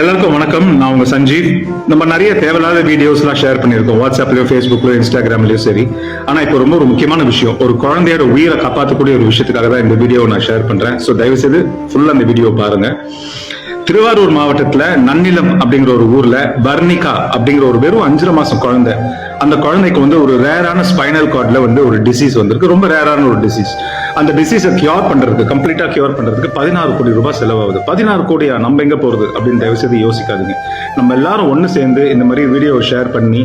எல்லாருக்கும் வணக்கம். நான் உங்க சஞ்சீவ். நம்ம நிறைய தேவையில்லாத வீடியோஸ்லாம் ஷேர் பண்ணியிருக்கோம், வாட்ஸ்அப்லயோ ஃபேஸ்புக்லயோ இன்ஸ்டாகிராம்லயோ சரி. ஆனா இப்போ ரொம்ப ஒரு முக்கியமான விஷயம், ஒரு குழந்தையோட உயிரை காப்பாற்றக்கூடிய ஒரு விஷயத்துக்காக தான் இந்த வீடியோவை நான் ஷேர் பண்றேன். ஸோ தயவு செய்து ஃபுல்லா அந்த வீடியோ பாருங்க. திருவாரூர் மாவட்டத்துல நன்னிலம் அப்படிங்கிற ஒரு ஊர்ல வர்ணிகா அப்படிங்கிற ஒரு வெறும் 5 மாசம் குழந்தை. அந்த குழந்தைக்கு ஒரு ரேரான ஸ்பைனல் கார்ட்ல ஒரு டிசீஸ் வந்திருக்கு, ரொம்ப ரேரான ஒரு டிசீஸ். அந்த டிசீஸை கியூர் பண்றதுக்கு, கம்ப்ளீட்டா கியூர் பண்றதுக்கு 16 கோடி ரூபாய் செலவாகுது. 16 கோடியா, நம்ம எங்க போறது அப்படின்னு தயவு செய்து யோசிக்காதீங்க. நம்ம எல்லாரும் ஒண்ணு சேர்ந்து இந்த மாதிரி வீடியோ ஷேர் பண்ணி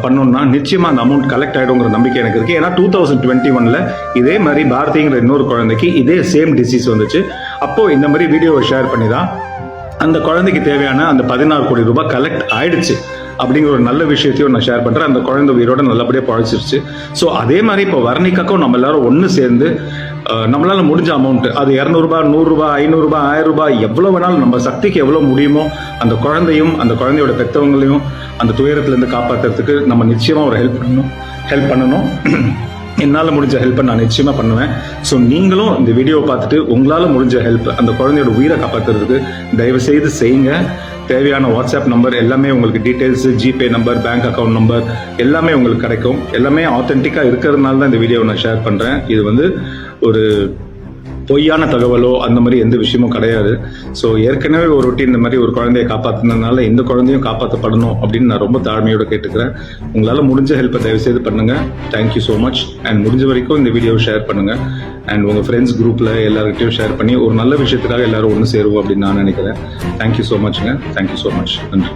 பண்ணோம்னா நிச்சயமா அந்த அமௌண்ட் கலெக்ட் ஆயிடுங்கிற நம்பிக்கை எனக்கு இருக்கு. ஏன்னா 2021ல இதே மாதிரி பாரதிங்கிற இன்னொரு குழந்தைக்கு இதே சேம் டிசீஸ் வந்துச்சு. அப்போ இந்த மாதிரி வீடியோவை ஷேர் பண்ணி தான் அந்த குழந்தைக்கு தேவையான அந்த 16 கோடி ரூபாய் கலெக்ட் ஆயிடுச்சு அப்படிங்கிற ஒரு நல்ல விஷயத்தையும் நான் ஷேர் பண்றேன். அந்த குழந்தை உயிரோட நல்லபடியா பழச்சிருச்சு. ஸோ அதே மாதிரி இப்போ வர்ணிகாக்கும் நம்ம எல்லாரும் ஒன்று சேர்ந்து நம்மளால முடிஞ்ச அமௌண்ட், அது 200 ரூபாய், 100 ரூபாய், 500 ரூபாய், 1000 ரூபாய், எவ்வளவு வேணாலும் நம்ம சக்திக்கு எவ்வளவு முடியுமோ அந்த குழந்தையும் அந்த குழந்தையோட பெற்றவங்களையும் அந்த துயரத்திலிருந்து காப்பாற்றுறதுக்கு நம்ம நிச்சயமா ஒரு ஹெல்ப் பண்ணணும். என்னால் முடிஞ்ச ஹெல்ப்பை நான் நிச்சயமா பண்ணுவேன். ஸோ நீங்களும் இந்த வீடியோவை பார்த்துட்டு உங்களால முடிஞ்ச ஹெல்ப், அந்த குழந்தையோட உயிரை காப்பாற்றுறதுக்கு தயவு செய்து செய்யுங்க. தேவையான வாட்ஸ்அப் நம்பர் எல்லாமே உங்களுக்கு, details, GPay number, bank account number எல்லாமே உங்களுக்கு கிடைக்கும். எல்லாமே ஆத்தென்டிக்கா இருக்கிறதுனால தான் இந்த வீடியோவை நான் ஷேர் பண்றேன். இது ஒரு பொய்யான தகவலோ அந்த மாதிரி எந்த விஷயமும் கிடையாது. ஸோ ஏற்கனவே ஒரு ரொட்டி இந்த மாதிரி ஒரு குழந்தையை காப்பாற்றினதுனால இந்த குழந்தையும் காப்பாற்றப்படணும் அப்படின்னு நான் ரொம்ப தாழ்மையோட கேட்டுக்கிறேன். உங்களால் முடிஞ்ச ஹெல்ப்பை தயவு செய்து பண்ணுங்க. Thank you so much. அண்ட் முடிஞ்ச வரைக்கும் இந்த வீடியோவை ஷேர் பண்ணுங்க. அண்ட் உங்க ஃப்ரெண்ட்ஸ் குரூப்ல எல்லார்கிட்டையும் ஷேர் பண்ணி ஒரு நல்ல விஷயத்துக்காக எல்லாரும் ஒன்று சேருவோம் அப்படின்னு நான் நினைக்கிறேன். தேங்க்யூ ஸோ மச்ங்க. Thank you so much. நன்றி.